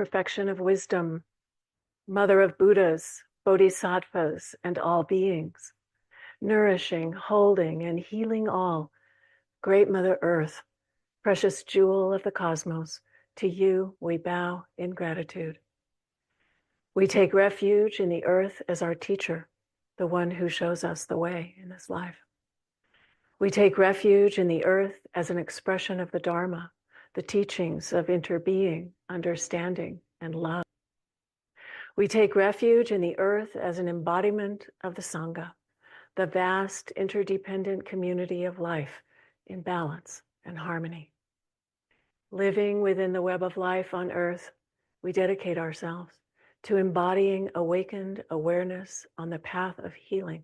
perfection of wisdom, mother of Buddhas, bodhisattvas, and all beings, nourishing, holding, and healing all, great Mother Earth, precious jewel of the cosmos, to you we bow in gratitude. We take refuge in the earth as our teacher, the one who shows us the way in this life. We take refuge in the earth as an expression of the Dharma, the teachings of interbeing, understanding, and love. We take refuge in the earth as an embodiment of the Sangha, the vast interdependent community of life in balance and harmony. Living within the web of life on earth, we dedicate ourselves to embodying awakened awareness on the path of healing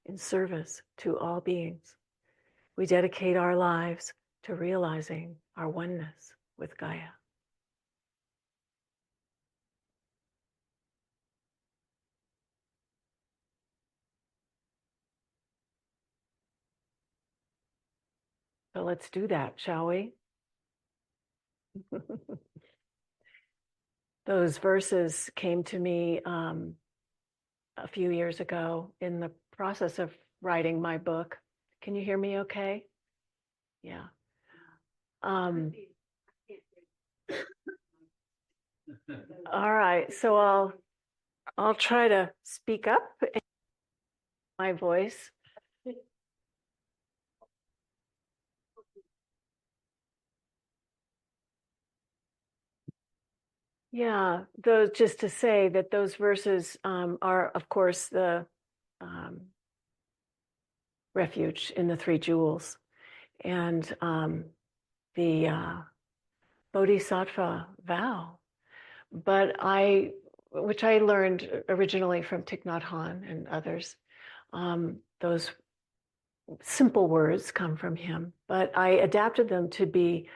in service to all beings. We dedicate our lives to realizing our oneness with Gaia. So let's do that, shall we? Those verses came to me a few years ago in the process of writing my book. Can you hear me okay? Yeah. All right, so I'll try to speak up in my voice. Yeah, those, just to say that those verses are, of course, the refuge in the three jewels, and the Bodhisattva vow. But which I learned originally from Thich Nhat Hanh and others, those simple words come from him, but I adapted them to be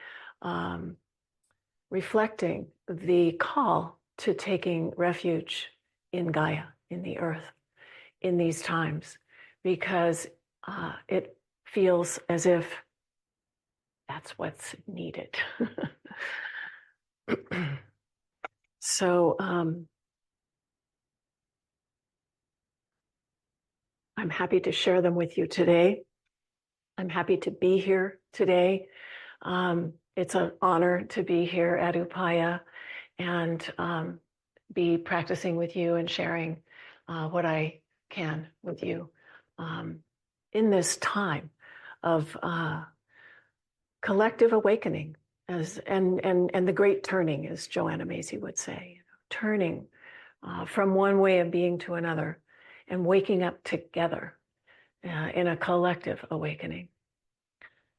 reflecting the call to taking refuge in Gaia, in the earth, in these times, because it feels as if that's what's needed. So I'm happy to share them with you today. I'm happy to be here today. It's an honor to be here at Upaya and be practicing with you and sharing what I can with you in this time of collective awakening, and the great turning, as Joanna Macy would say, turning from one way of being to another and waking up together in a collective awakening.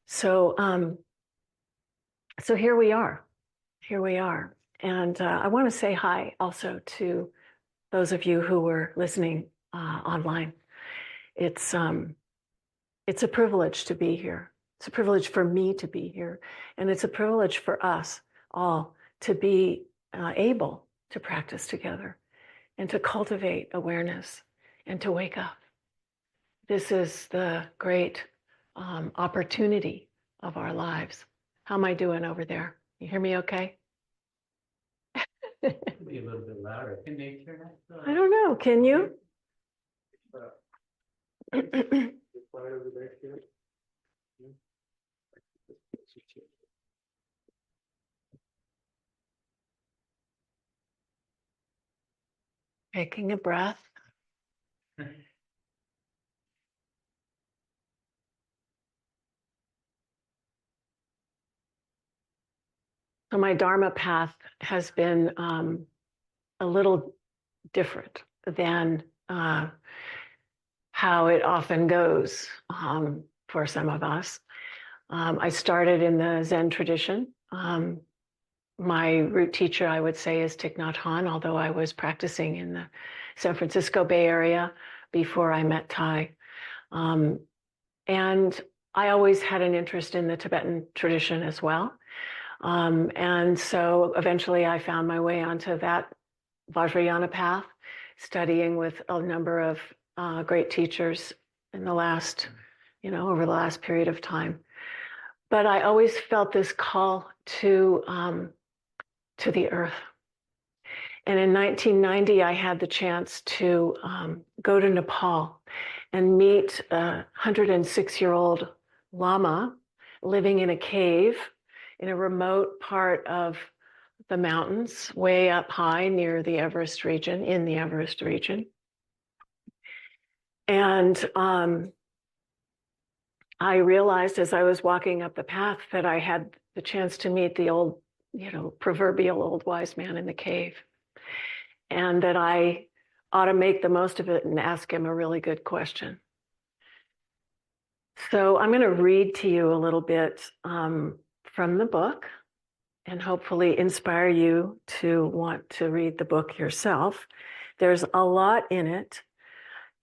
So here we are. And I want to say hi also to those of you who were listening online. It's a privilege to be here. It's a privilege for me to be here. And it's a privilege for us all to be able to practice together and to cultivate awareness and to wake up. This is the great opportunity of our lives. How am I doing over there? You hear me okay? Be a little bit louder. Can they turn that? I don't know. Can you? Taking a breath. So my Dharma path has been a little different than how it often goes for some of us. I started in the Zen tradition. My root teacher, I would say, is Thich Nhat Hanh, although I was practicing in the San Francisco Bay Area before I met Thai. And I always had an interest in the Tibetan tradition as well. And so eventually I found my way onto that Vajrayana path, studying with a number of great teachers in the last, over the last period of time. But I always felt this call to the earth, And in 1990, I had the chance to go to Nepal and meet a 106-year-old Lama living in a cave in a remote part of the mountains, way up high near the Everest region, in the Everest region. And I realized as I was walking up the path that I had the chance to meet the old, proverbial old wise man in the cave, and that I ought to make the most of it and ask him a really good question. So I'm going to read to you a little bit from the book and hopefully inspire you to want to read the book yourself. There's a lot in it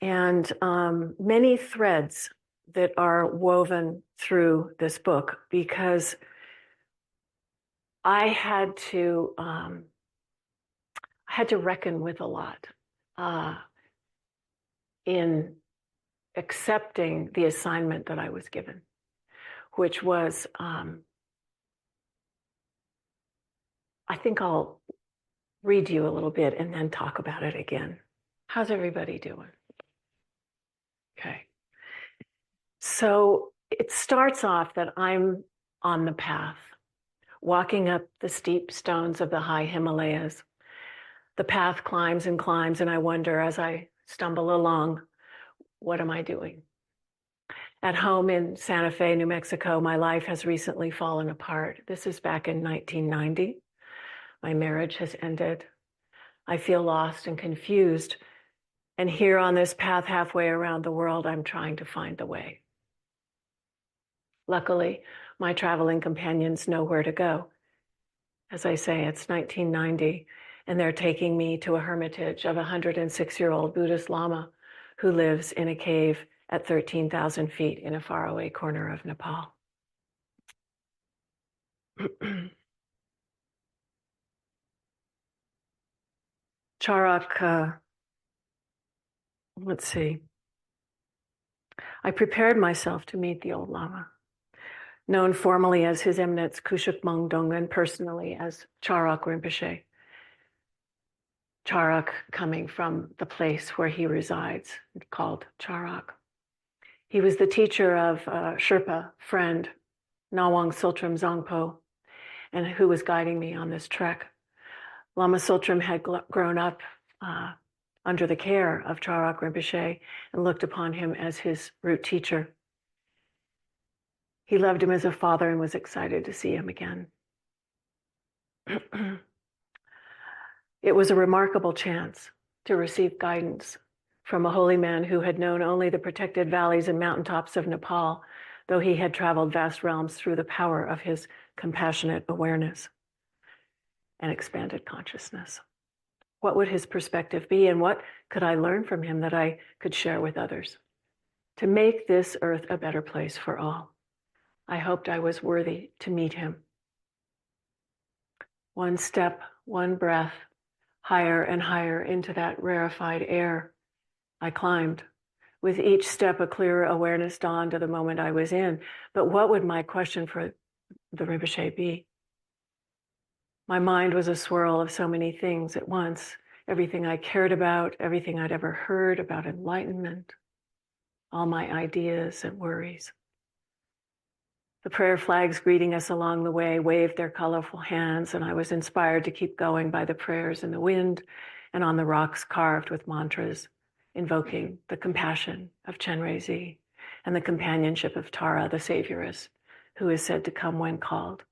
and many threads that are woven through this book, because I had to reckon with a lot in accepting the assignment that I was given, which was, I think I'll read you a little bit and then talk about it again. How's everybody doing? Okay. So it starts off that I'm on the path, walking up the steep stones of the high Himalayas. The path climbs and climbs, and I wonder as I stumble along, what am I doing? At home in Santa Fe, New Mexico, my life has recently fallen apart. This is back in 1990. My marriage has ended. I feel lost and confused. And here on this path halfway around the world, I'm trying to find the way. Luckily, my traveling companions know where to go. As I say, it's 1990, and they're taking me to a hermitage of a 106-year-old Buddhist Lama who lives in a cave at 13,000 feet in a faraway corner of Nepal. Charak, let's see. I prepared myself to meet the old Lama, known formally as His Eminence Kushuk Mongdong and personally as Charak Rinpoche. Charak coming from the place where he resides, called Charak. He was the teacher of Sherpa friend Nawang Sultram Zangpo, and who was guiding me on this trek. Lama Sultram had grown up under the care of Charak Rinpoche and looked upon him as his root teacher. He loved him as a father and was excited to see him again. It was a remarkable chance to receive guidance from a holy man who had known only the protected valleys and mountaintops of Nepal, though he had traveled vast realms through the power of his compassionate awareness and expanded consciousness. What would his perspective be, and what could I learn from him that I could share with others to make this earth a better place for all? I hoped I was worthy to meet him. One step, one breath, higher and higher into that rarefied air, I climbed. With each step, a clearer awareness dawned of the moment I was in. But what would my question for the Rinpoche be? My mind was a swirl of so many things at once. Everything I cared about, everything I'd ever heard about enlightenment, all my ideas and worries. The prayer flags greeting us along the way waved their colorful hands, and I was inspired to keep going by the prayers in the wind and on the rocks carved with mantras, invoking the compassion of Chenrezig and the companionship of Tara, the Savioress, who is said to come when called.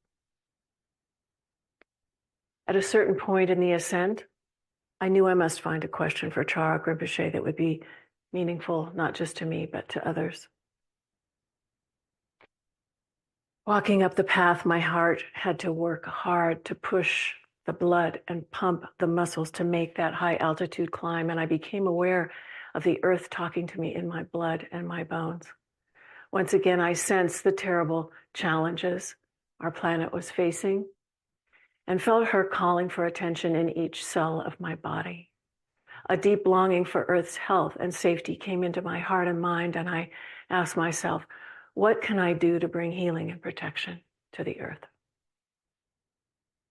At a certain point in the ascent, I knew I must find a question for Charak Rinpoche that would be meaningful, not just to me, but to others. Walking up the path, my heart had to work hard to push the blood and pump the muscles to make that high altitude climb, and I became aware of the earth talking to me in my blood and my bones. Once again, I sensed the terrible challenges our planet was facing and felt her calling for attention in each cell of my body. A deep longing for Earth's health and safety came into my heart and mind, and I asked myself, what can I do to bring healing and protection to the Earth?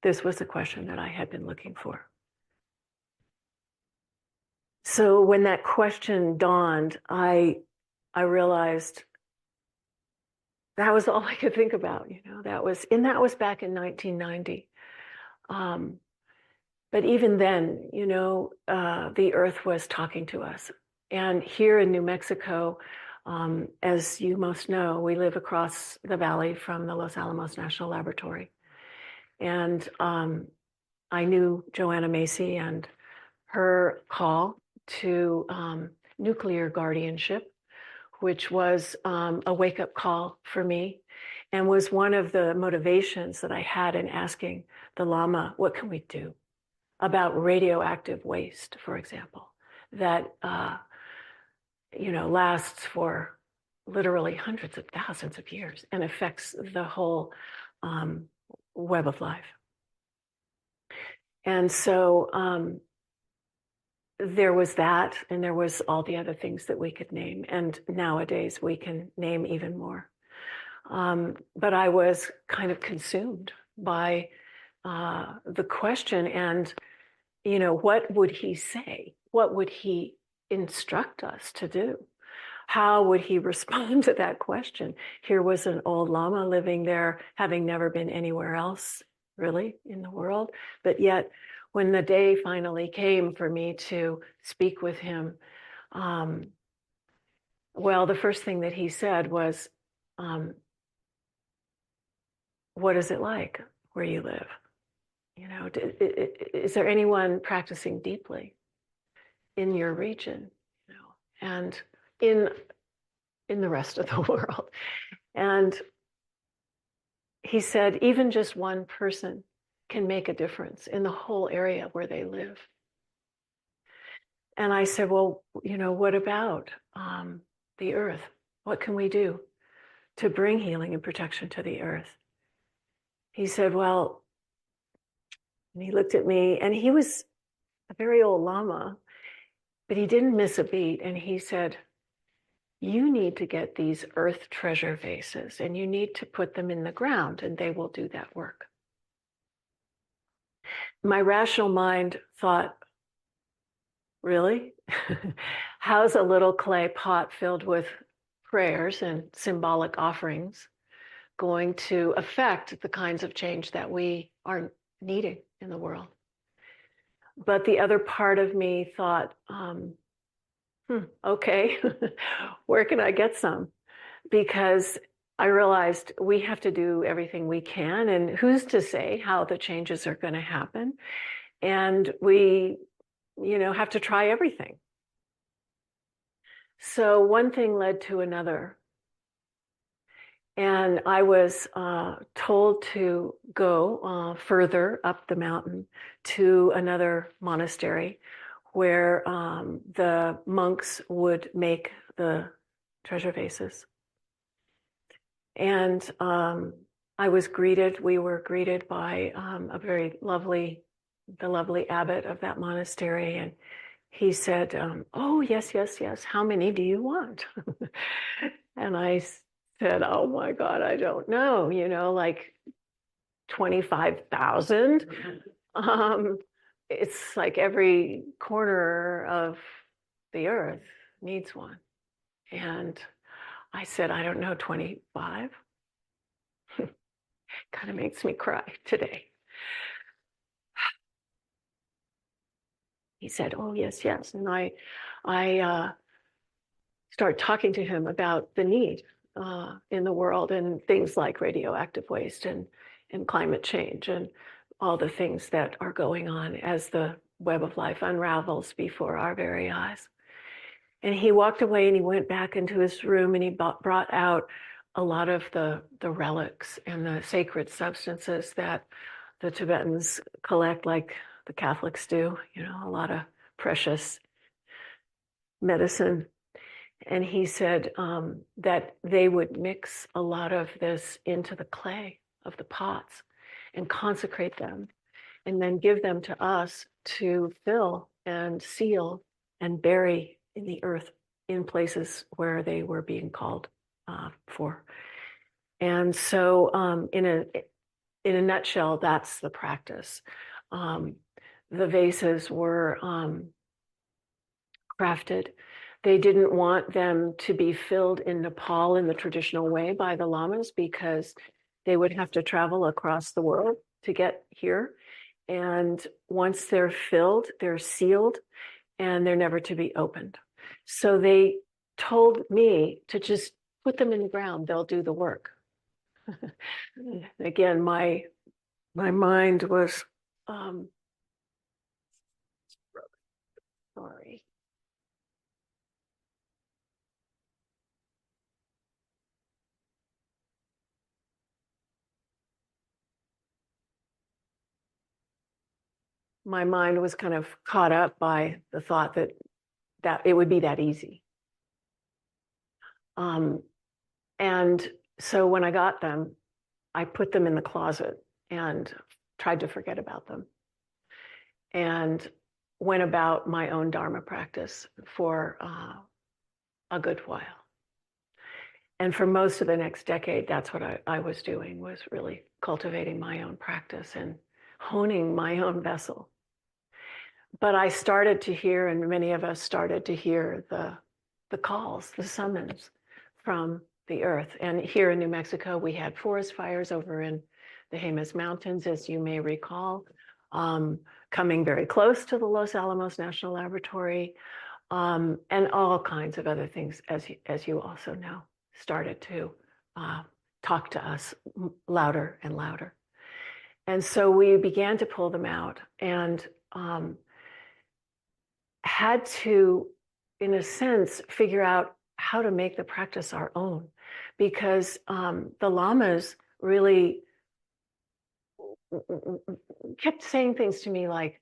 This was the question that I had been looking for. So when that question dawned, I realized that was all I could think about. That was back in 1990. But even then, the earth was talking to us. And here in New Mexico, as you most know, we live across the valley from the Los Alamos National Laboratory. And I knew Joanna Macy and her call to nuclear guardianship, which was a wake-up call for me and was one of the motivations that I had in asking the Lama, what can we do about radioactive waste, for example, that lasts for literally hundreds of thousands of years and affects the whole web of life. And so there was that, and there was all the other things that we could name. And nowadays we can name even more. But I was kind of consumed by the question and, what would he say? What would he instruct us to do? How would he respond to that question? Here was an old Lama living there, having never been anywhere else, really, in the world. But yet, when the day finally came for me to speak with him, well, the first thing that he said was, what is it like where you live? Is there anyone practicing deeply in your region, and in the rest of the world? And he said, even just one person can make a difference in the whole area where they live. And I said, well, what about the earth? What can we do to bring healing and protection to the earth? He said, well, and he looked at me, and he was a very old Lama, but he didn't miss a beat. And he said, you need to get these earth treasure vases, and you need to put them in the ground, and they will do that work. My rational mind thought, really? How's a little clay pot filled with prayers and symbolic offerings going to affect the kinds of change that we are needing in the world? But the other part of me thought, okay, where can I get some? Because I realized we have to do everything we can, and who's to say how the changes are going to happen? And we, have to try everything. So one thing led to another. And I was told to go further up the mountain to another monastery where the monks would make the treasure vases. And we were greeted by the lovely abbot of that monastery. And he said, oh, yes, how many do you want? And I said, oh my God, I don't know, like 25,000. It's like every corner of the earth needs one. And I said, I don't know, 25. Kind of makes me cry today. He said, oh, yes. And I started talking to him about the need in the world and things like radioactive waste and climate change and all the things that are going on as the web of life unravels before our very eyes. And he walked away and he went back into his room and he brought out a lot of the relics and the sacred substances that the Tibetans collect, like the Catholics do, a lot of precious medicine. And he said that they would mix a lot of this into the clay of the pots and consecrate them and then give them to us to fill and seal and bury in the earth in places where they were being called for. And so in a nutshell, that's the practice. The vases were crafted. They didn't want them to be filled in Nepal in the traditional way by the lamas because they would have to travel across the world to get here. And once they're filled, they're sealed and they're never to be opened. So they told me to just put them in the ground, they'll do the work. Again, my mind was sorry. My mind was kind of caught up by the thought that it would be that easy. And so when I got them, I put them in the closet and tried to forget about them and went about my own Dharma practice for a good while. And for most of the next decade, that's what I was doing, was really cultivating my own practice and honing my own vessel. But I started to hear, and many of us started to hear the calls, the summons from the earth. And here in New Mexico, we had forest fires over in the Jemez Mountains, as you may recall, coming very close to the Los Alamos National Laboratory, and all kinds of other things, as you also know, started to talk to us louder and louder. And so we began to pull them out and had to, in a sense, figure out how to make the practice our own, because the lamas really kept saying things to me like,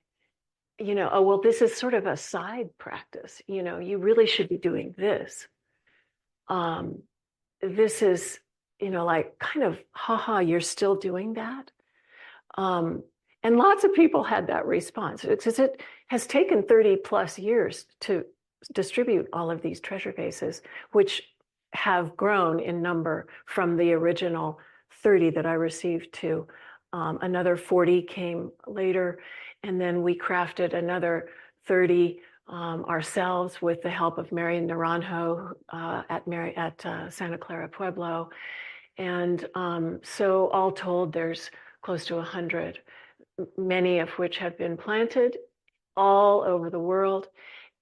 oh, well, this is sort of a side practice. You really should be doing this. This is, like kind of, haha, you're still doing that. And lots of people had that response. It has taken 30 plus years to distribute all of these treasure vases, which have grown in number from the original 30 that I received to another 40 came later. And then we crafted another 30 ourselves with the help of Mary Naranjo at Santa Clara Pueblo. And so all told, there's close to 100, many of which have been planted all over the world,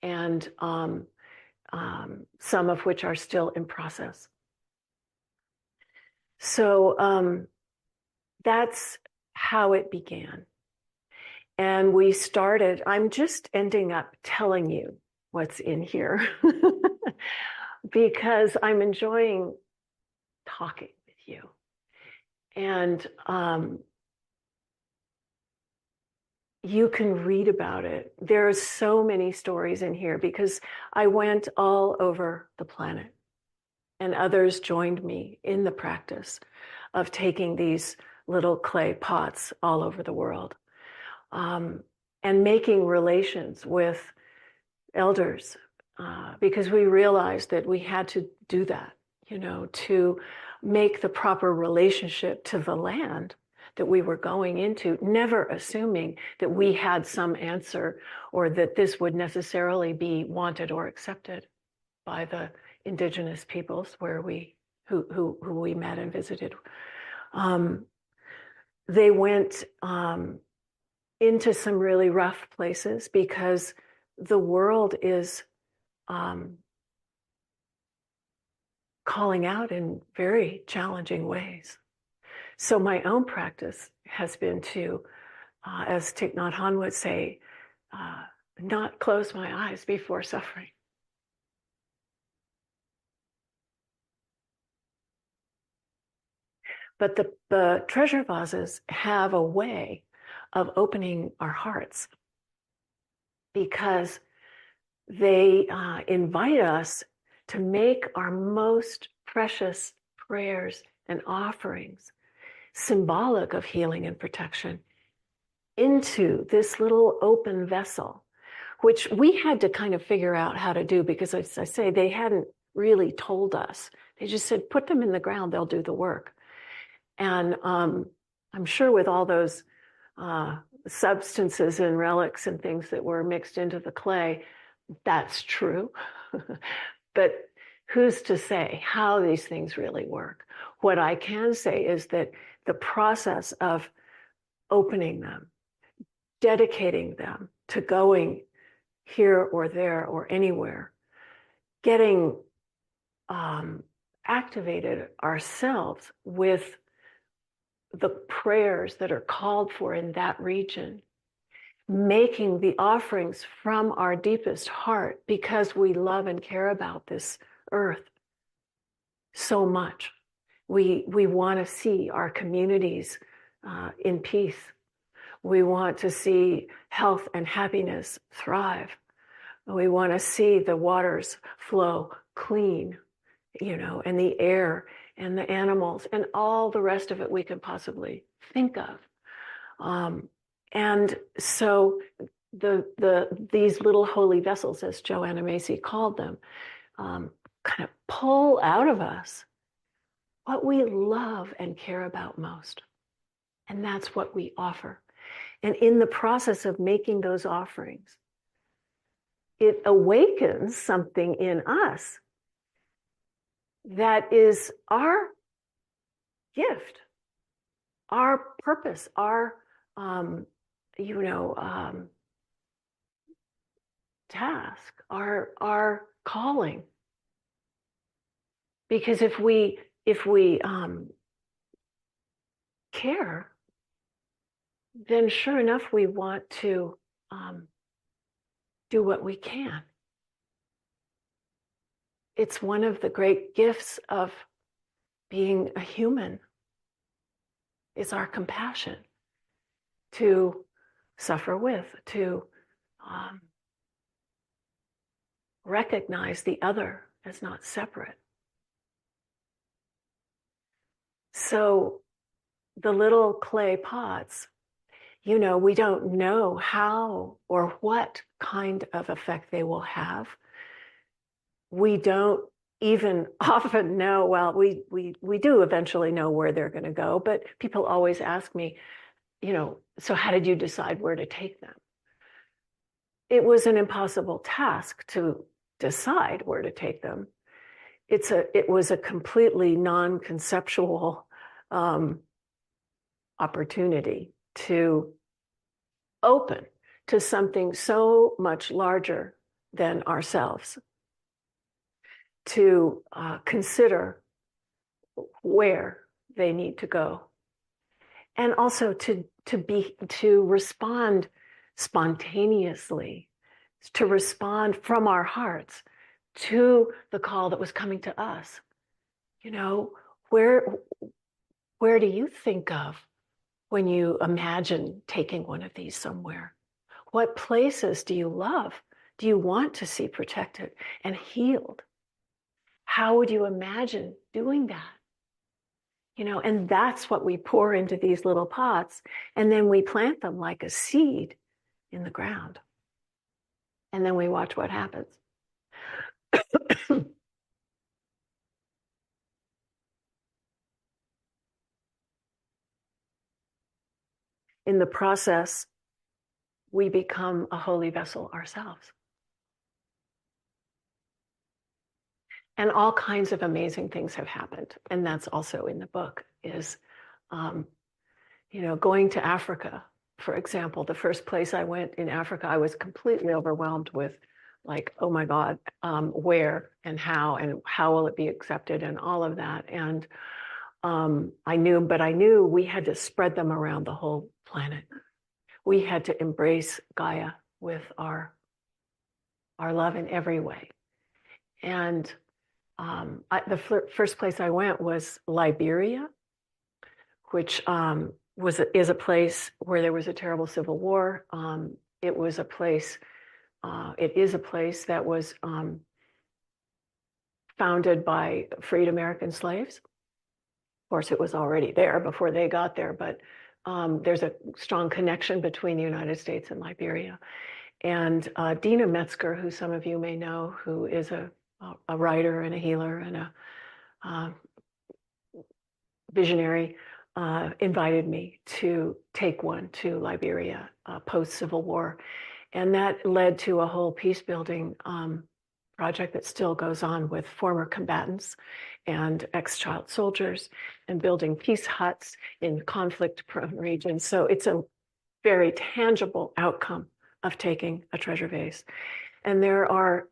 and some of which are still in process. So that's how it began. And we started, I'm just ending up telling you what's in here because I'm enjoying talking with you. And you can read about it. There's so many stories in here because I went all over the planet and others joined me in the practice of taking these little clay pots all over the world and making relations with elders because we realized that we had to do that, to make the proper relationship to the land that we were going into, never assuming that we had some answer or that this would necessarily be wanted or accepted by the indigenous peoples who we met and visited. They went into some really rough places because the world is calling out in very challenging ways. So my own practice has been to, as Thich Nhat Hanh would say, not close my eyes before suffering. But the treasure vases have a way of opening our hearts because they invite us to make our most precious prayers and offerings, symbolic of healing and protection, into this little open vessel, which we had to kind of figure out how to do because, as I say, they hadn't really told us. They just said, put them in the ground, they'll do the work. And I'm sure with all those substances and relics and things that were mixed into the clay, that's true. But who's to say how these things really work? What I can say is that the process of opening them, dedicating them to going here or there or anywhere, getting activated ourselves with the prayers that are called for in that region, making the offerings from our deepest heart because we love and care about this earth so much. We want to see our communities in peace. We want to see health and happiness thrive. We want to see the waters flow clean, and the air and the animals and all the rest of it we can possibly think of. And so these little holy vessels, as Joanna Macy called them, kind of pull out of us what we love and care about most. And that's what we offer. And in the process of making those offerings, it awakens something in us that is our gift, our purpose, our task, our calling. Because if we care, then sure enough we want to do what we can. It's one of the great gifts of being a human, is our compassion to suffer with, to recognize the other as not separate. So the little clay pots, we don't know how or what kind of effect they will have. We don't even often know, well, we do eventually know where they're going to go, but people always ask me, so how did you decide where to take them? It was an impossible task to decide where to take them. It was a completely non-conceptual opportunity to open to something so much larger than ourselves, to consider where they need to go, and also to respond spontaneously, to respond from our hearts to the call that was coming to us. Where do you think of when you imagine taking one of these somewhere? What places do you love? Do you want to see protected and healed? How would you imagine doing that? And that's what we pour into these little pots, and then we plant them like a seed in the ground. And then we watch what happens. In the process, we become a holy vessel ourselves. And all kinds of amazing things have happened. And that's also in the book, is, going to Africa, for example. The first place I went in Africa, I was completely overwhelmed with, like, oh my God, where and how will it be accepted and all of that. And I knew we had to spread them around the whole planet. We had to embrace Gaia with our love in every way. And the first place I went was Liberia, which is a place where there was a terrible civil war. It is a place that was founded by freed American slaves. Of course, it was already there before they got there, but there's a strong connection between the United States and Liberia. And Dina Metzger, who some of you may know, who is a writer and a healer and a visionary, invited me to take one to Liberia post-Civil War. And that led to a whole peace building project that still goes on with former combatants and ex-child soldiers, and building peace huts in conflict-prone regions. So it's a very tangible outcome of taking a treasure vase. And there are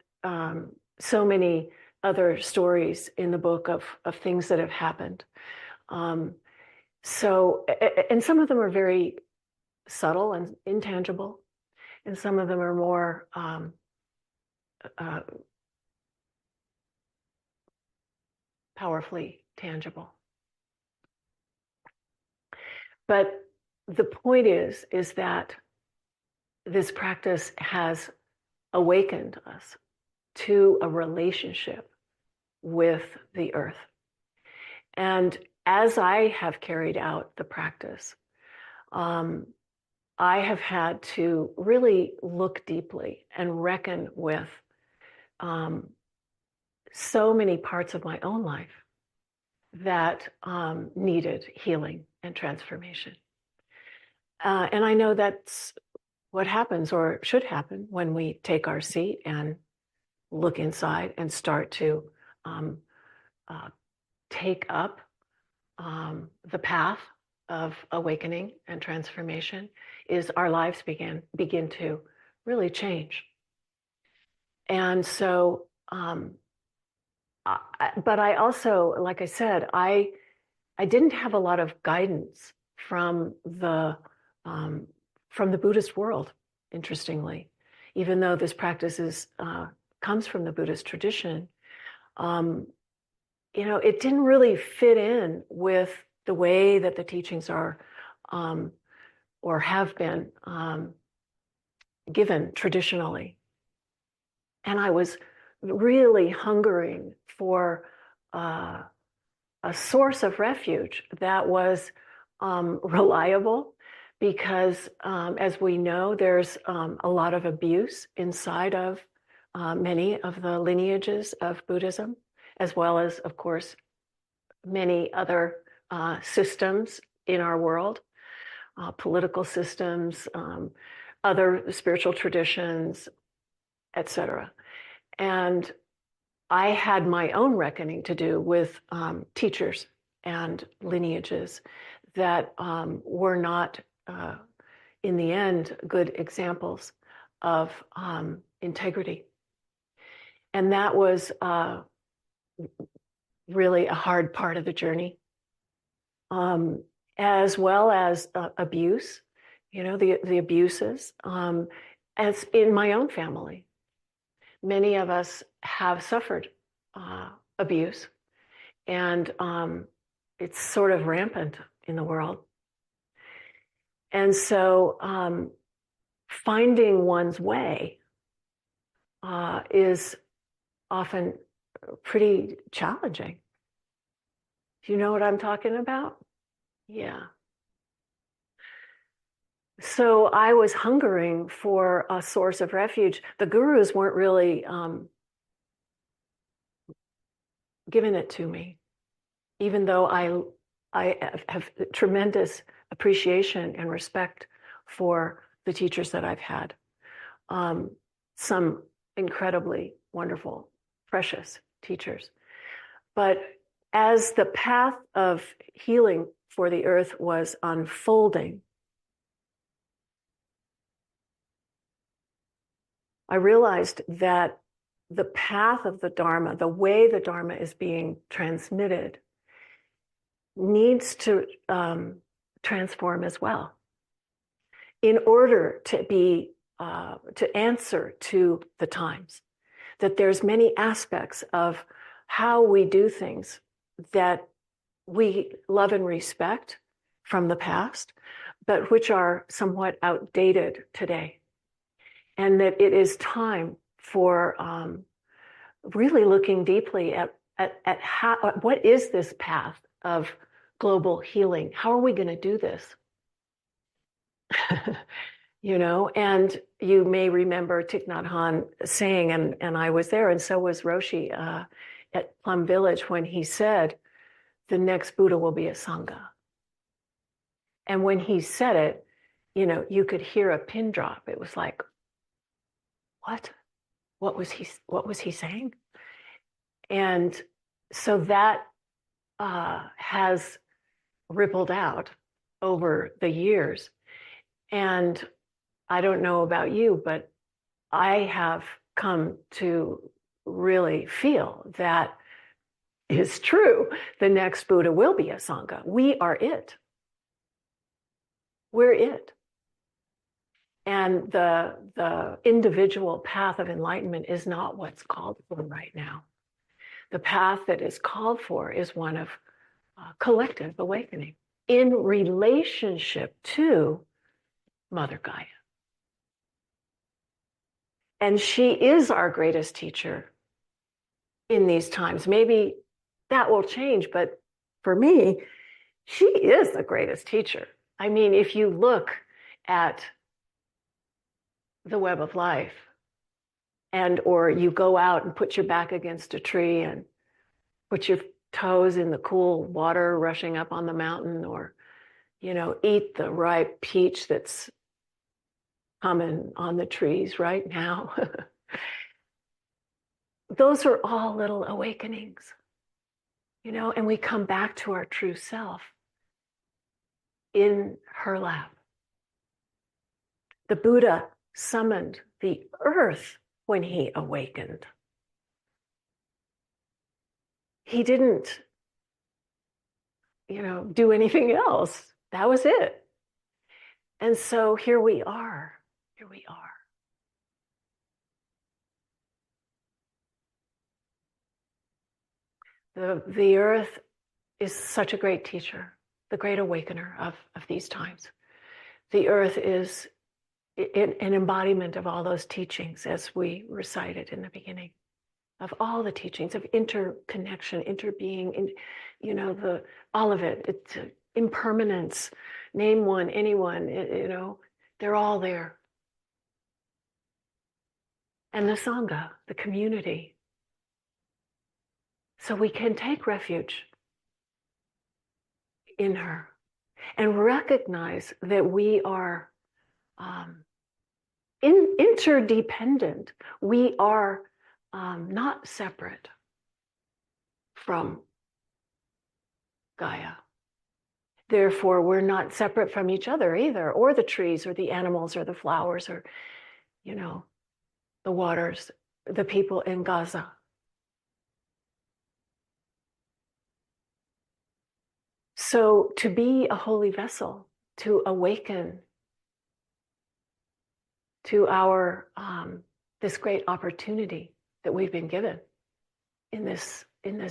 so many other stories in the book of things that have happened. And some of them are very subtle and intangible, and some of them are more powerfully tangible. But the point is that this practice has awakened us to a relationship with the earth. And as I have carried out the practice, I have had to really look deeply and reckon with so many parts of my own life that needed healing and transformation. And I know that's what happens, or should happen, when we take our seat and look inside and start to take up the path of awakening and transformation, is our lives begin to really change. And so, but I also, like I said, I didn't have a lot of guidance from the Buddhist world, interestingly, even though this practice comes from the Buddhist tradition. It didn't really fit in with the way that the teachings are or have been given traditionally. And I was really hungering for a source of refuge that was reliable, because as we know, there's a lot of abuse inside of many of the lineages of Buddhism, as well as, of course, many other systems in our world, political systems, other spiritual traditions, etc. And I had my own reckoning to do with teachers and lineages that were not, in the end, good examples of integrity. And that was really a hard part of the journey, as well as abuse, the abuses, as in my own family. Many of us have suffered abuse, and it's sort of rampant in the world. And so finding one's way is often pretty challenging. Do you know what I'm talking about? Yeah. So I was hungering for a source of refuge. The gurus weren't really giving it to me, even though I have tremendous appreciation and respect for the teachers that I've had. Some incredibly wonderful, precious teachers. But as the path of healing for the earth was unfolding, I realized that the path of the Dharma, the way the Dharma is being transmitted, needs to transform as well, in order to be to answer to the times. That there's many aspects of how we do things that we love and respect from the past, but which are somewhat outdated today. And that it is time for really looking deeply at how, what is this path of global healing? How are we going to do this? And you may remember Thich Nhat Hanh saying, and I was there, and so was Roshi at Plum Village, when he said, the next Buddha will be a Sangha. And when he said it, you could hear a pin drop. It was like, what was he saying? And so that has rippled out over the years. And I don't know about you, but I have come to really feel that is true. The next Buddha will be a Sangha. We are it. We're it. And the individual path of enlightenment is not what's called for right now. The path that is called for is one of collective awakening in relationship to Mother Gaia. And she is our greatest teacher in these times. Maybe that will change, but for me, she is the greatest teacher. I mean, if you look at the web of life, and or you go out and put your back against a tree and put your toes in the cool water rushing up on the mountain, or eat the ripe peach that's coming on the trees right now. Those are all little awakenings, and we come back to our true self in her lap. The Buddha summoned the earth when he awakened. He didn't, do anything else. That was it. And so here we are. Here we are. The earth is such a great teacher, the great awakener of these times. The earth is an embodiment of all those teachings, as we recited in the beginning, of all the teachings of interconnection, interbeing, all of it. It's impermanence. Name one, anyone, they're all there. And the Sangha, the community. So we can take refuge in her and recognize that we are interdependent. We are not separate from Gaia. Therefore, we're not separate from each other either, or the trees, or the animals, or the flowers, or, the waters, the people in Gaza. So to be a holy vessel, to awaken to our this great opportunity that we've been given in this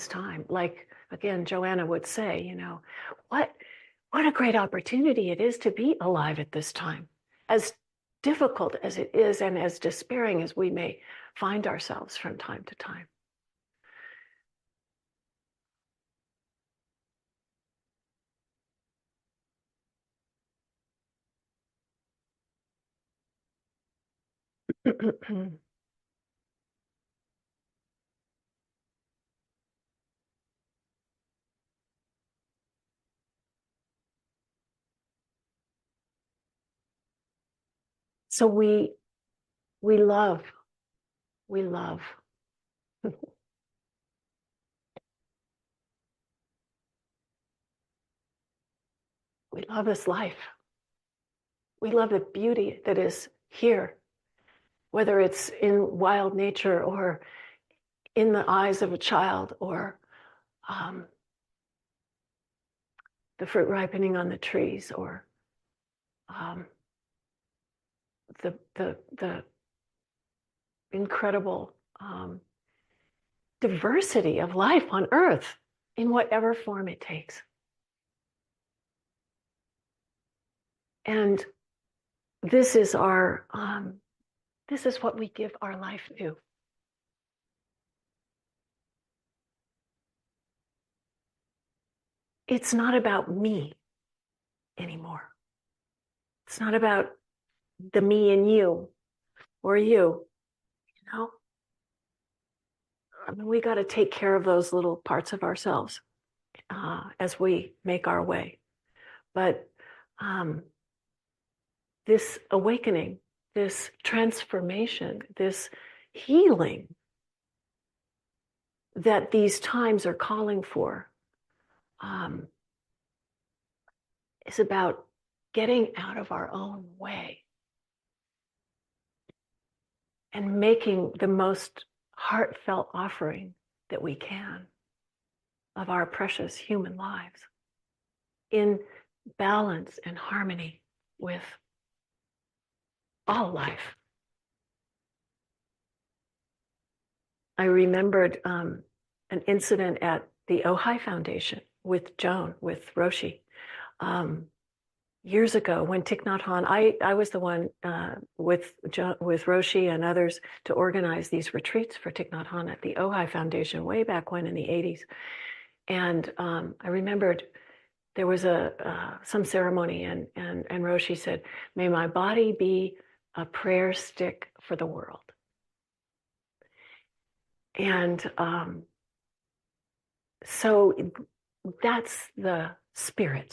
time, like again, Joanna would say, what a great opportunity it is to be alive at this time, as difficult as it is and as despairing as we may find ourselves from time to time. So we love. We love this life. We love the beauty that is here, whether it's in wild nature or in the eyes of a child, or the fruit ripening on the trees, or the incredible diversity of life on Earth in whatever form it takes. And this is what we give our life to. It's not about me anymore. It's not about the me and you, or you, I mean, we got to take care of those little parts of ourselves as we make our way. But this awakening, this transformation, this healing that these times are calling for, is about getting out of our own way and making the most heartfelt offering that we can of our precious human lives in balance and harmony with all life. I remembered an incident at the Ojai Foundation with Joan, with Roshi, years ago when Thich Nhat Hanh, I was the one with Roshi and others to organize these retreats for Thich Nhat Hanh at the Ojai Foundation way back when in the 80s. And I remembered there was some ceremony and Roshi said, "May my body be a prayer stick for the world." And so that's the spirit.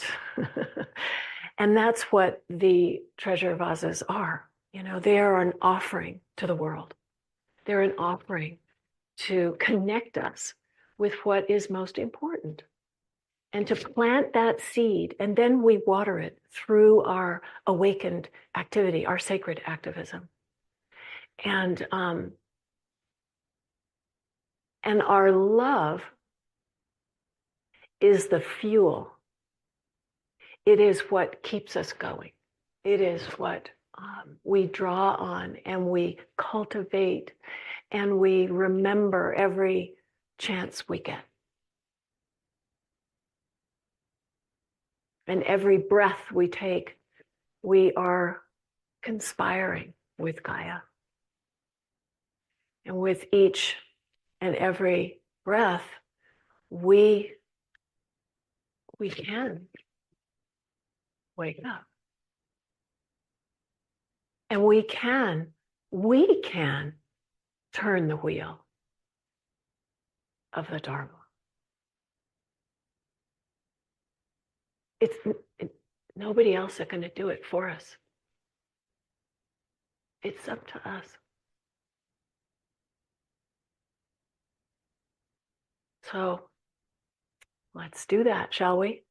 And that's what the treasure vases are. You know, they are an offering to the world. They're an offering to connect us with what is most important and to plant that seed. And then we water it through our awakened activity, our sacred activism. And our love is the fuel. It is what keeps us going. It is what we draw on and we cultivate and we remember every chance we get. And every breath we take, we are conspiring with Gaia. And with each and every breath, we can wake up. And we can turn the wheel of the Dharma. Nobody else is going to do it for us. It's up to us. So let's do that, shall we?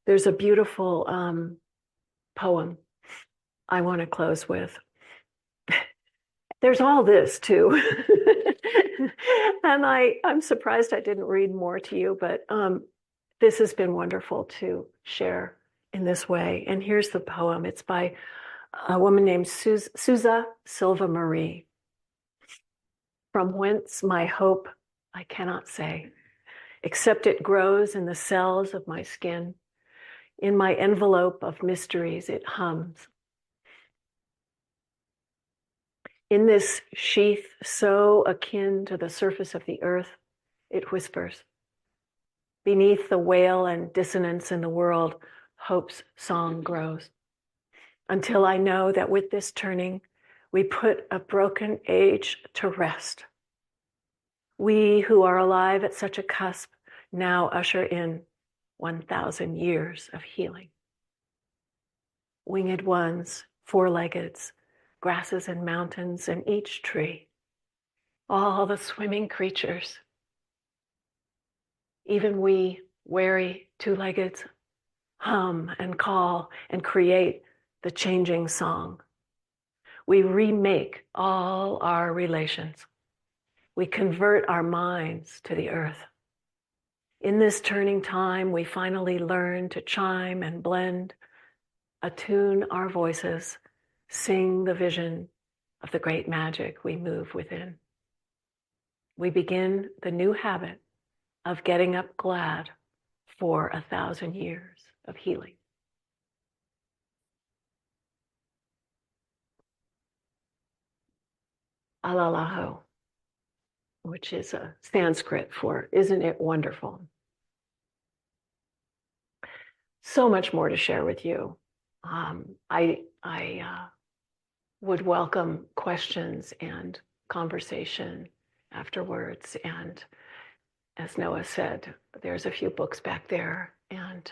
There's a beautiful poem I want to close with. There's all this too. And I'm surprised I didn't read more to you, but this has been wonderful to share in this way. And here's the poem. It's by a woman named Susa Silva Marie. From whence my hope I cannot say, except it grows in the cells of my skin. In my envelope of mysteries, it hums. In this sheath so akin to the surface of the earth, it whispers. Beneath the wail and dissonance in the world, hope's song grows. Until I know that with this turning, we put a broken age to rest. We who are alive at such a cusp now usher in 1,000 years of healing. Winged ones, four-leggeds, grasses and mountains and each tree, all the swimming creatures, even we wary two-leggeds, hum and call and create the changing song. We remake all our relations. We convert our minds to the earth. In this turning time, we finally learn to chime and blend, attune our voices, sing the vision of the great magic we move within. We begin the new habit of getting up glad for 1,000 years of healing. Alalaho, which is a Sanskrit for, isn't it wonderful? So much more to share with you. I would welcome questions and conversation afterwards. And as Noah said, there's a few books back there. And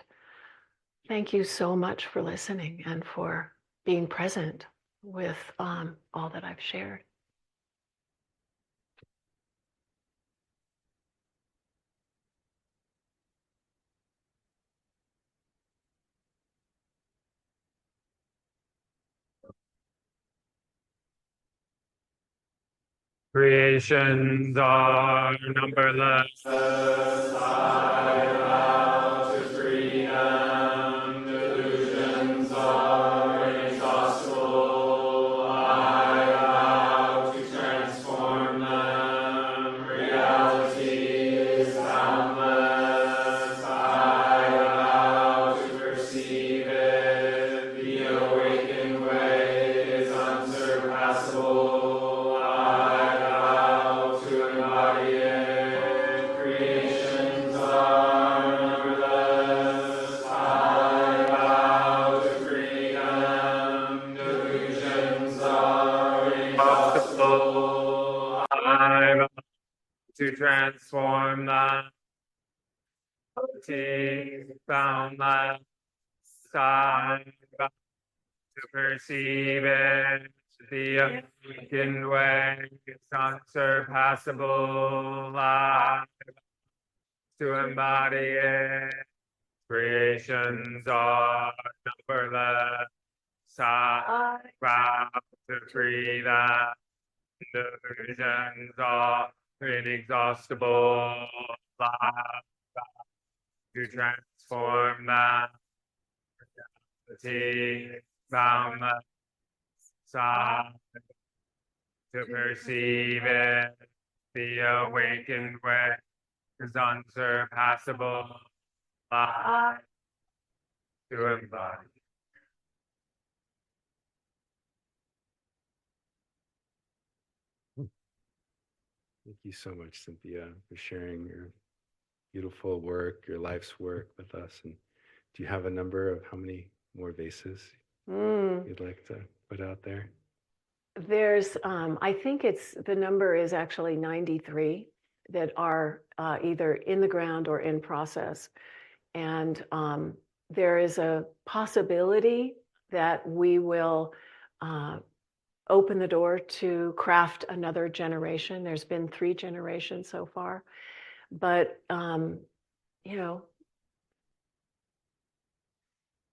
Thank you so much for listening and for being present with all that I've shared. Creations are numberless. To transform the boundless side to perceive it, the awakened way is unsurpassable life to embody it. Creations are numberless, I vow to free them. Delusions are inexhaustible, life to transform that reality, boundless side to perceive it. The awakened way is unsurpassable, life to embody. Thank you so much, Cynthia, for sharing your beautiful work, your life's work with us. And do you have a number of how many more vases you'd like to put out there? There's, I think the number is actually 93 that are either in the ground or in process. And there is a possibility that we will open the door to craft another generation. There's been 3 generations so far, but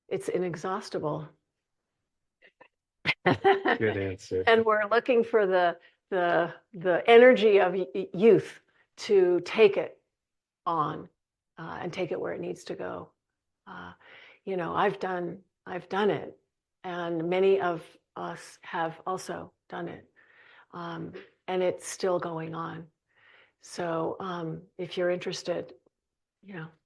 it's inexhaustible. Good answer. And we're looking for the energy of youth to take it on and take it where it needs to go. I've done it, and many of us have also done it, and it's still going on. So if you're interested,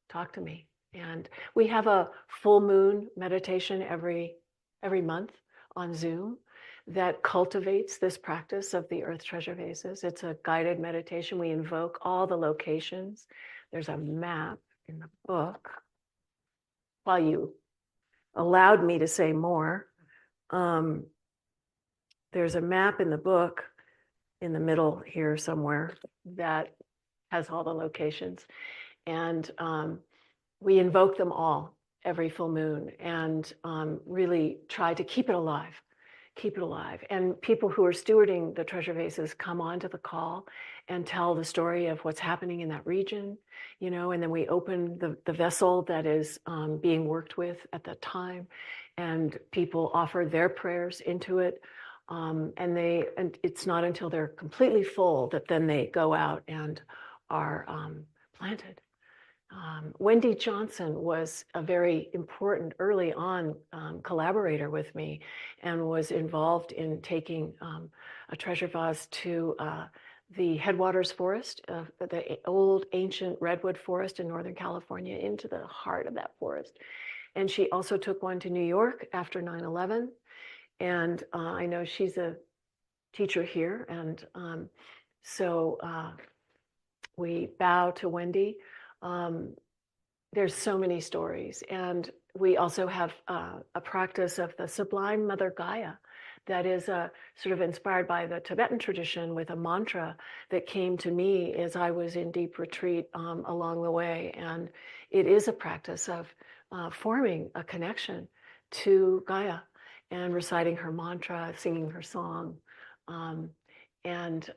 talk to me. And we have a full moon meditation every month on Zoom that cultivates this practice of the Earth Treasure Vases. It's a guided meditation. We invoke all the locations. There's a map in the book. While you allowed me to say more, there's a map in the book in the middle here somewhere that has all the locations. And we invoke them all every full moon and really try to keep it alive. And people who are stewarding the treasure vases come onto the call and tell the story of what's happening in that region, and then we open the vessel that is being worked with at that time, and people offer their prayers into it. And it's not until they're completely full that then they go out and are planted. Wendy Johnson was a very important early on collaborator with me and was involved in taking a treasure vase to the headwaters forest, the old ancient redwood forest in Northern California, into the heart of that forest. And she also took one to New York after 9/11. And I know she's a teacher here. And so we bow to Wendy. There's so many stories. And we also have a practice of the sublime Mother Gaia that is sort of inspired by the Tibetan tradition, with a mantra that came to me as I was in deep retreat along the way. And it is a practice of forming a connection to Gaia and reciting her mantra, singing her song. And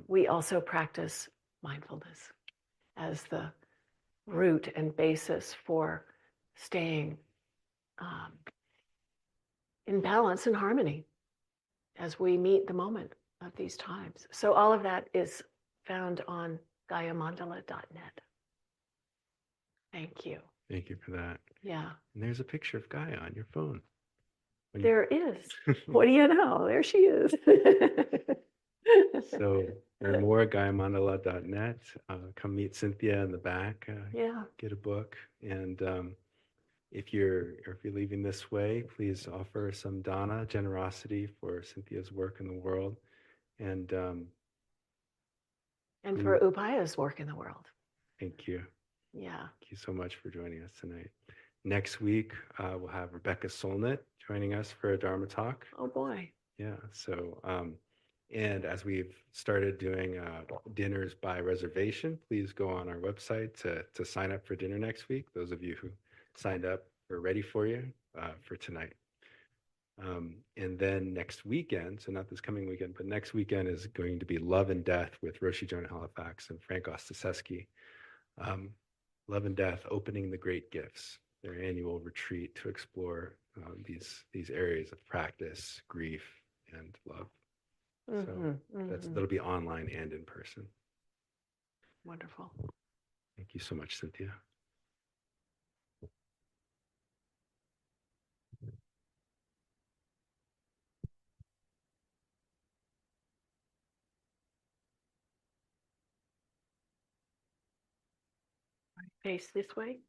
we also practice mindfulness as the root and basis for staying in balance and harmony as we meet the moment of these times. So all of that is found on GaiaMandala.net. Thank you. Thank you for that. Yeah. And there's a picture of Gaia on your phone. There is. What do you know? There she is. So learn more at GaiaMandala.net. Come meet Cynthia in the back. Yeah. Get a book. And if you're leaving this way, please offer some dana, generosity, for Cynthia's work in the world. And for Upaya's work in the world. thank you. Yeah. Thank you so much for joining us tonight. Next week, we'll have Rebecca Solnit joining us for a Dharma talk. Oh boy. Yeah. So, and as we've started doing dinners by reservation, please go on our website to sign up for dinner next week. Those of you who signed up are ready for you for tonight. And then next weekend, so not this coming weekend, but next weekend is going to be Love and Death with Roshi Joan Halifax and Frank Ostaseski. Love and Death, Opening the Great Gifts, their annual retreat to explore these areas of practice, grief, and love. So that'll be online and in person. Wonderful. Thank you so much, Cynthia. Face this way.